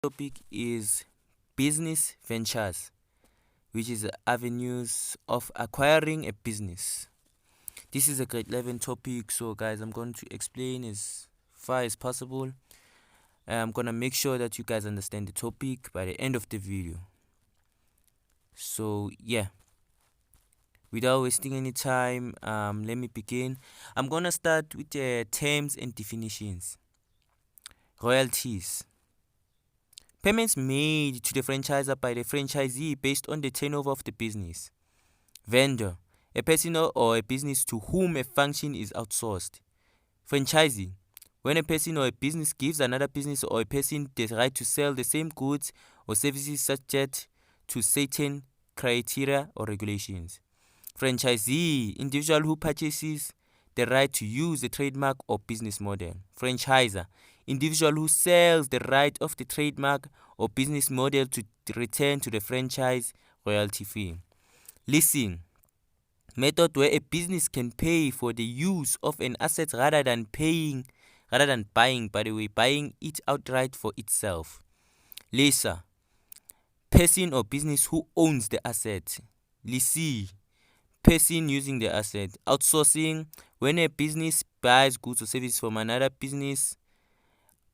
Topic is business ventures, which is avenues of acquiring a business. This is a grade 11 topic, so guys, I'm going to explain as far as possible. I'm gonna make sure that you guys understand the topic by the end of the video. So yeah, without wasting any time, let me begin. I'm gonna start with the terms and definitions. Royalties. Payments made to the franchisor by the franchisee based on the turnover of the business. Vendor, a person or a business to whom a function is outsourced. Franchising, when a person or a business gives another business or a person the right to sell the same goods or services subject to certain criteria or regulations. Franchisee, individual who purchases the right to use the trademark or business model. Franchiser, individual who sells the right of the trademark or business model to return to the franchise royalty fee. Leasing, method where a business can pay for the use of an asset rather than buying, by the way, buying it outright for itself. Leaser, person or business who owns the asset. Leasee, person using the asset. Outsourcing, when a business buys goods or services from another business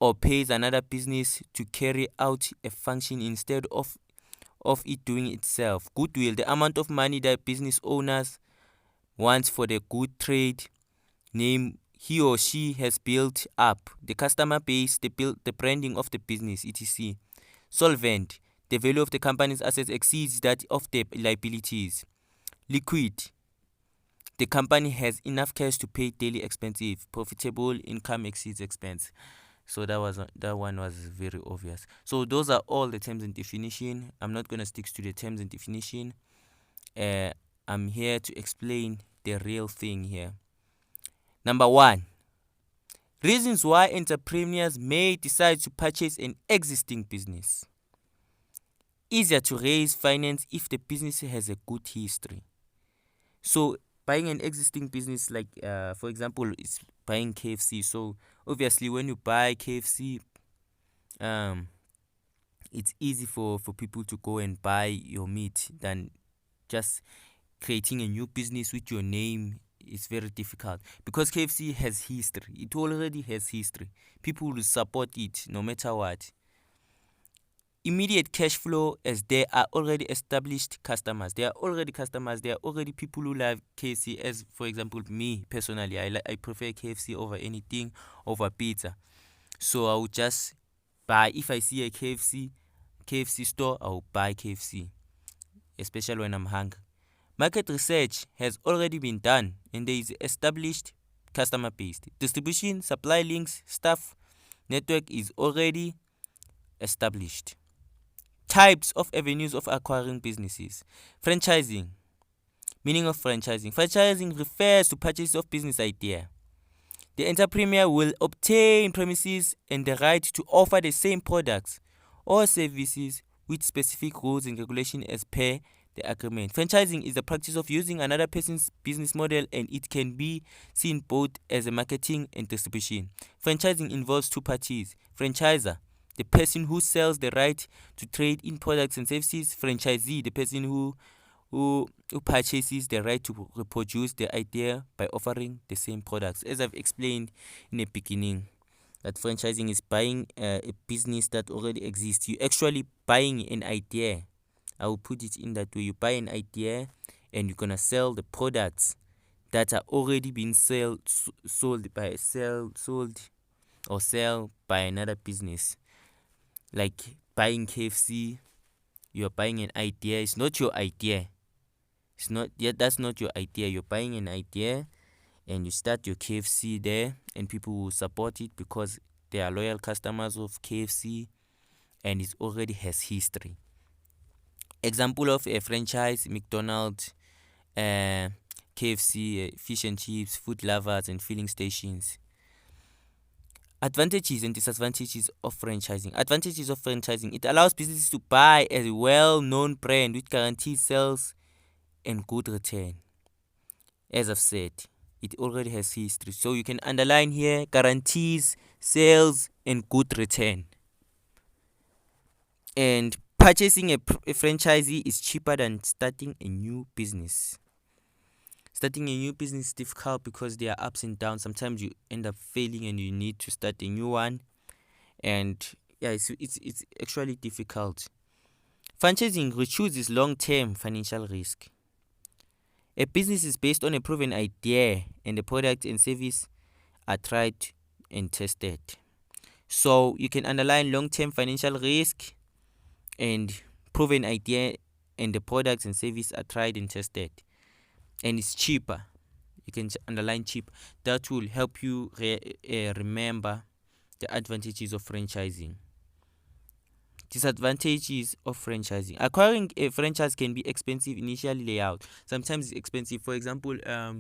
or pays another business to carry out a function instead of it doing itself. Goodwill, the amount of money that business owners wants for the good trade name he or she has built up, the customer base, the branding of the business, etc. Solvent, the value of the company's assets exceeds that of the liabilities. Liquid, the company has enough cash to pay daily expenses. Profitable, income exceeds expense. So that one was very obvious. So those are all the terms and definition. I'm not gonna stick to the terms and definition. I'm here to explain the real thing here. Number 1, reasons why entrepreneurs may decide to purchase an existing business. Easier to raise finance if the business has a good history. So buying an existing business, like for example, it's buying KFC. So obviously when you buy KFC, it's easy for people to go and buy your meat than just creating a new business with your name. It's very difficult because KFC has history. It already has history. People will support it no matter what. Immediate cash flow, as there are already established customers. There are already customers. There are already people who love KFC. As for example, me personally, I prefer KFC over anything, over pizza. So I would just buy, if I see a KFC store, I will buy KFC, especially when I'm hungry. Market research has already been done and there is established customer base. Distribution, supply links, staff network is already established. Types of avenues of acquiring businesses. Franchising. Meaning of franchising. Franchising refers to purchase of business idea. The entrepreneur will obtain premises and the right to offer the same products or services with specific rules and regulations as per the agreement. Franchising is the practice of using another person's business model, and it can be seen both as a marketing and distribution. Franchising involves two parties. Franchisor, the person who sells the right to trade in products and services. Franchisee, the person who purchases the right to reproduce the idea by offering the same products. As I've explained in the beginning, that franchising is buying a business that already exists. You're actually buying an idea. I will put it in that way. You buy an idea and you're gonna sell the products that are already being sold by another business. Like buying KFC, you're buying an idea. It's not your idea. That's not your idea. You're buying an idea and you start your KFC there, and people will support it because they are loyal customers of KFC and it already has history. Example of a franchise: McDonald's, KFC, fish and chips, food lovers, and filling stations. Advantages and disadvantages of franchising. Advantages of franchising: it allows businesses to buy a well-known brand with guaranteed sales and good return. As I've said, it already has history. So you can underline here: guarantees, sales, and good return. And purchasing a franchisee is cheaper than starting a new business. Starting a new business is difficult because there are ups and downs. Sometimes you end up failing and you need to start a new one. And yeah, it's actually difficult. Franchising reduces long-term financial risk. A business is based on a proven idea, and the product and service are tried and tested. So you can underline long-term financial risk and proven idea, and the products and service are tried and tested, and it's cheaper. You can underline cheap. That will help you remember the advantages of franchising. Disadvantages of franchising: acquiring a franchise can be expensive initially layout. Sometimes it's expensive. For example, I've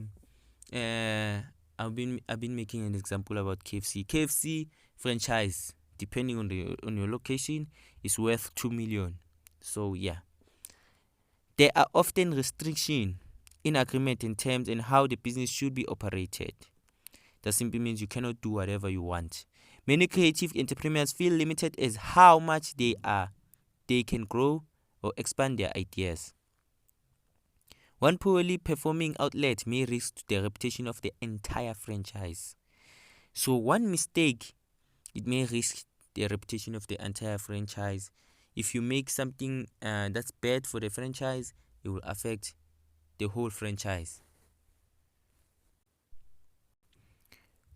been making an example about KFC. KFC franchise, depending on your location, is worth 2 million. So yeah, there are often restrictions in agreement in terms and how the business should be operated. That simply means you cannot do whatever you want. Many creative entrepreneurs feel limited as how much they can grow or expand their ideas. One poorly performing outlet may risk the reputation of the entire franchise. So one mistake, it may risk the reputation of the entire franchise. If you make something that's bad for the franchise, it will affect the whole franchise.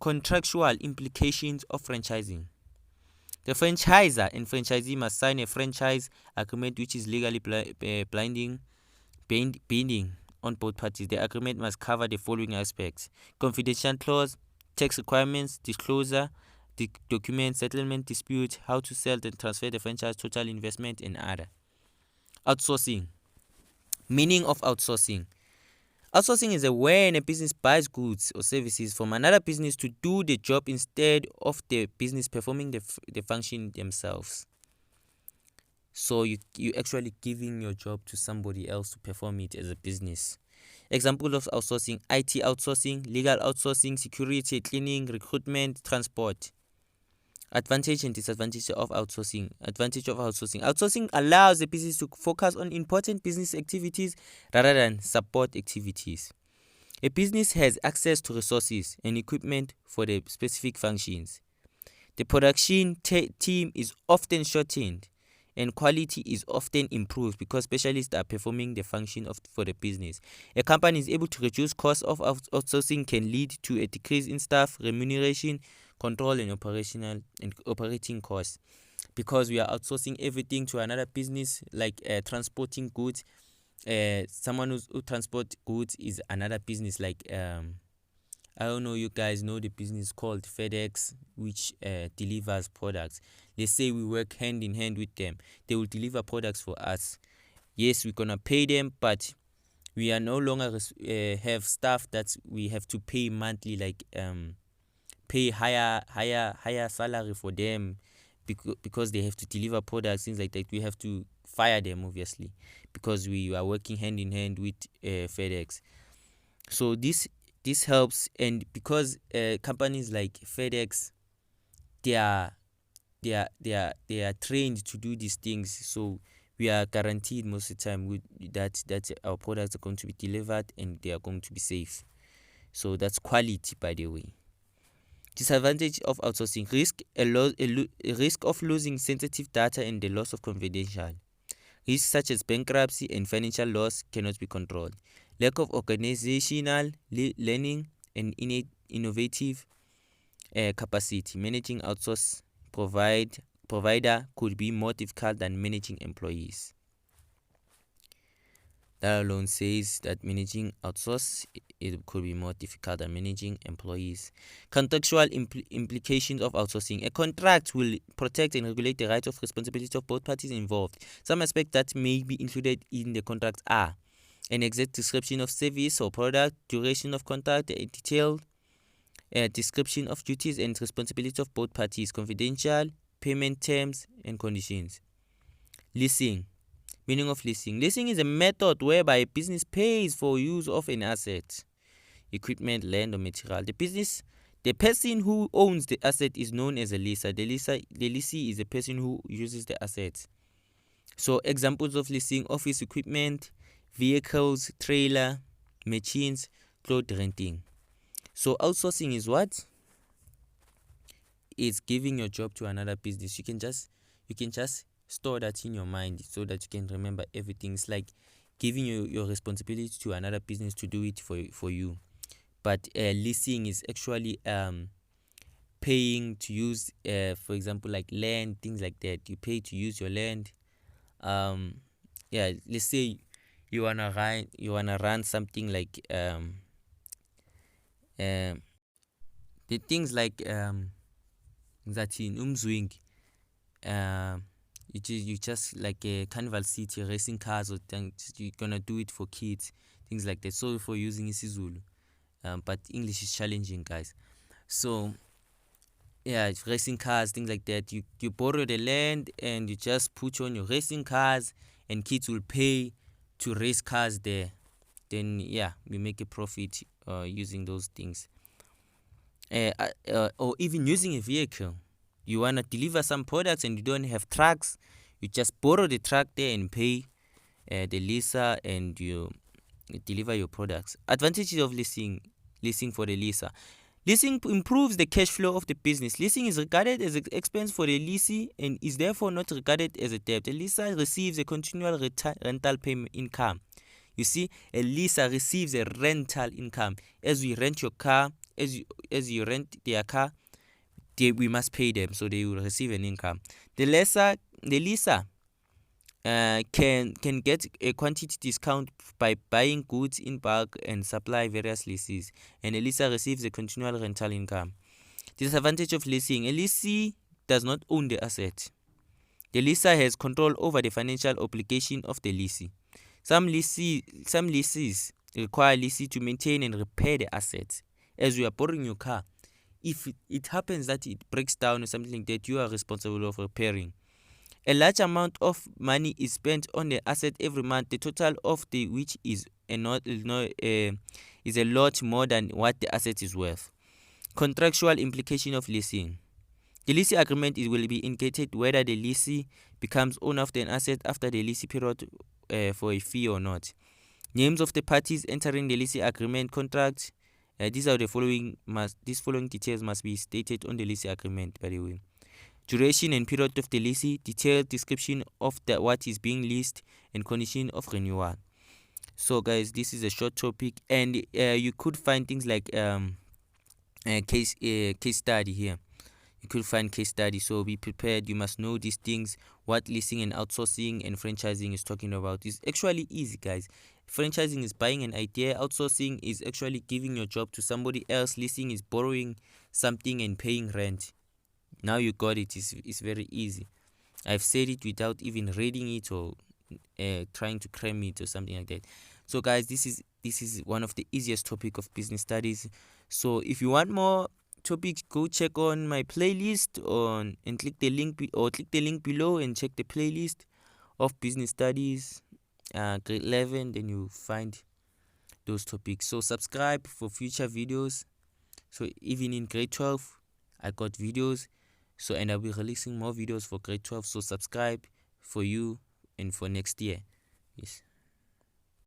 Contractual implications of franchising. The franchisor and franchisee must sign a franchise agreement which is legally binding on both parties. The agreement must cover the following aspects: confidential clause, tax requirements, disclosure, document, settlement dispute, how to sell and transfer the franchise, total investment, and other. Outsourcing. Meaning of outsourcing. Outsourcing is when a business buys goods or services from another business to do the job instead of the business performing the function themselves. So you actually giving your job to somebody else to perform it as a business. Example of outsourcing: IT outsourcing, legal outsourcing, security, cleaning, recruitment, transport. Advantage and disadvantage of outsourcing. Advantage of outsourcing: outsourcing allows the business to focus on important business activities rather than support activities. A business has access to resources and equipment for the specific functions. The production team is often shortened and quality is often improved because specialists are performing the function for the business. A company is able to reduce costs of outsourcing can lead to a decrease in staff remuneration, control, and operating costs, because we are outsourcing everything to another business, like transporting goods. Someone who transport goods is another business, like I don't know, you guys know the business called FedEx, which delivers products. Let's say we work hand in hand with them. They will deliver products for us. Yes, we're gonna pay them, but we are no longer have staff that we have to pay monthly, like pay higher salary for them because they have to deliver products, things like that. We have to fire them, obviously, because we are working hand in hand with FedEx. So this helps, and because companies like FedEx, they are trained to do these things, so we are guaranteed most of the time that our products are going to be delivered and they are going to be safe. So that's quality, by the way. Disadvantage of outsourcing: risk of losing sensitive data and the loss of confidential. Risks such as bankruptcy and financial loss cannot be controlled. Lack of organizational learning and innovative capacity. Managing outsource provider could be more difficult than managing employees. That alone says that managing outsource, it could be more difficult than managing employees. Contractual implications of outsourcing: a contract will protect and regulate the rights of responsibility of both parties involved. Some aspects that may be included in the contract are an exact description of service or product, duration of contract, a detailed description of duties and responsibilities of both parties, confidential, payment terms and conditions. Leasing. Meaning of leasing: leasing is a method whereby a business pays for use of an asset, equipment, land, or material. The person who owns the asset is known as a leaser. The leasee is a person who uses the asset. So examples of leasing: office equipment, vehicles, trailer, machines, cloth renting. So outsourcing is what? It's giving your job to another business. You can just store that in your mind so that you can remember everything. It's like giving your responsibility to another business to do it for you. But leasing is actually paying to use, for example, like land, things like that. You pay to use your land. Yeah, let's say you wanna run something like the things like that in umzwing. You just like a carnival city racing cars or things. You're gonna do it for kids, things like that. Sorry for using isiZulu, but English is challenging, guys. So yeah, it's racing cars, things like that. You borrow the land and you just put on your racing cars, and kids will pay to race cars there. Then yeah, we make a profit using those things. Or even using a vehicle. You wanna deliver some products and you don't have trucks. You just borrow the truck there and pay the leaser, and you deliver your products. Advantages of leasing for the leaser. Leasing improves the cash flow of the business. Leasing is regarded as an expense for the leasee and is therefore not regarded as a debt. A leaser receives a continual rental payment income. You see, a leaser receives a rental income. As we rent your car, as you rent their car, we must pay them, so they will receive an income. The leaser can get a quantity discount by buying goods in bulk and supply various leases, and a leaser receives a continual rental income. Disadvantage of leasing: a leasee does not own the asset. The leaser has control over the financial obligation of the leasee. Some leases require leasee to maintain and repair the assets. As you are borrowing your car, if it happens that it breaks down or something like that, you are responsible of repairing. A large amount of money is spent on the asset every month, the total of which is a lot more than what the asset is worth. Contractual implication of leasing: the leasing agreement will be indicated whether the leasee becomes owner of an asset after the leasing period for a fee or not. Names of the parties entering the leasing agreement contract. These following details must be stated on the leasing agreement, by the way. Duration and period of the lease, detailed description of what is being leased, and condition of renewal. So guys, this is a short topic, and you could find things like case study here. You could find case study, so be prepared. You must know these things. What leasing and outsourcing and franchising is talking about is actually easy, guys. Franchising is buying an idea. Outsourcing is actually giving your job to somebody else. Leasing is borrowing something and paying rent. Now you got it. It's very easy. I've said it without even reading it or trying to cram it or something like that. So guys, this is one of the easiest topic of business studies. So if you want more topics, go check on my playlist and click the link below and check the playlist of business studies grade 11. Then you find those topics. So subscribe for future videos. So even in grade 12, I got videos. So, and I'll be releasing more videos for grade 12. So subscribe for you and for next year. Yes.